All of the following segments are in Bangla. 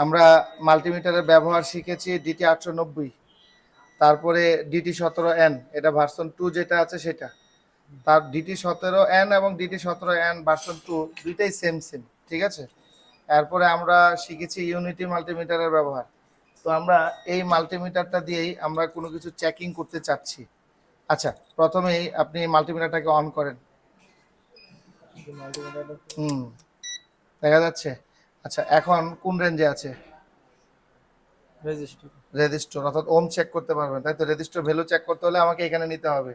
আমরা মাল্টিমিটারের ব্যবহার শিখেছি DT890, তারপরে DT17N, এটা ভার্সন 2 যেটা আছে সেটা। তার DT17N এবং DT17N ভার্সন 2 দুইটাই সেম সেম, ঠিক আছে। এরপরে আমরা শিখেছি ইউনিটি মাল্টিমিটারের ব্যবহার। তো আমরা এই মাল্টিমিটারটা দিয়েই আমরা কোনো কিছু চেকিং করতে চাচ্ছি। আচ্ছা, প্রথমেই আপনি মাল্টিমিটারটাকে অন করেন। হুম, দেখা যাচ্ছে। আচ্ছা, এখন কোন রেঞ্জে আছে? রেজিস্টার। রেজিস্টার, অর্থাৎ ওম চেক করতে পারবেন, তাই তো। রেজিস্টার ভ্যালু চেক করতে হলে আমাকে এখানে নিতে হবে।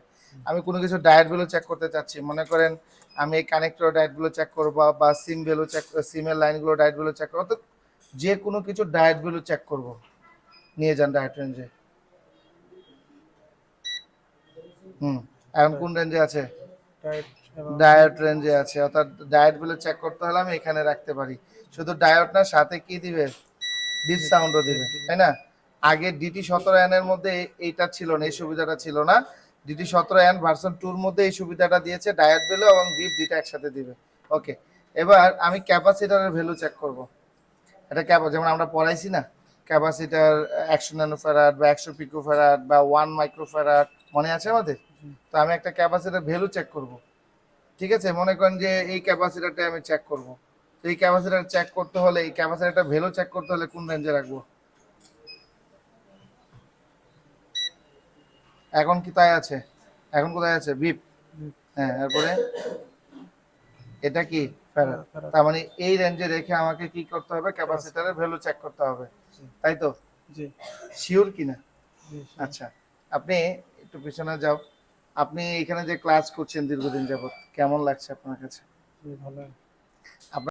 আমি কোনো কিছু ডায়েট ভ্যালু চেক করতে চাচ্ছি, মনে করেন আমি এই কানেক্টর ডায়েটগুলো চেক করবো, বা সিম ভ্যালু চেক, সিমের লাইনগুলো ডায়েট ভ্যালু চেক করবো, অর্থাৎ যে কোনো কিছু ডায়েট ভ্যালু চেক করব। নিয়ে যান ডায়েট রেঞ্জে। হুম, এখন কোন রেঞ্জে আছে? ডায়েট এবং ডায়েট রেঞ্জে আছে, অর্থাৎ ডায়েট গুলো চেক করতে হলে আমি এখানে রাখতে পারি। শুধু ডায়েট না, সাথে কি দিবে? ডিপ সাউন্ডও দিবে, তাই না। আগে DT17N এর মধ্যে এইটা ছিল না, এই সুবিধাটা ছিল না। DT17N ভার্সন 2 এর মধ্যে এই সুবিধাটা দিয়েছে, ডায়েট ভ্যালু এবং ডিপ দুইটা একসাথে দিবে। ওকে, এবার আমি ক্যাপাসিটরের ভ্যালু চেক করব। এটা যেমন আমরা পড়াইছি না, ক্যাপাসিটার 100 ন্যানোফ্যারাড বা 100 পিকোফ্যারাড বা 1 মাইক্রোফ্যারাড, মনে আছে আমাদের? তো আমি একটা ক্যাপাসিটর ভ্যালু চেক করব, ঠিক আছে। মনে করেন যে এই ক্যাপাসিটরটা আমি চেক করব। তো এই ক্যাপাসিটর চেক করতে হলে, এই ক্যাপাসিটরটা ভ্যালু চেক করতে হলে কোন রেঞ্জে রাখবো? এখন কি তাই আছে? এখন কোথায় আছে? বিপ। হ্যাঁ, এরপরে এটা কি? ফ্যারাড। তার মানে এই রেঞ্জে রেখে আমাকে কি করতে হবে? ক্যাপাসিটরের ভ্যালু চেক করতে হবে, তাই তো। জি শিওর কিনা? জি আচ্ছা, আপনি একটু পিছনে যাও। আপনি এখানে যে ক্লাস করছেন দীর্ঘদিন যাবত, কেমন লাগছে আপনার কাছে? জি ভালো। আপনার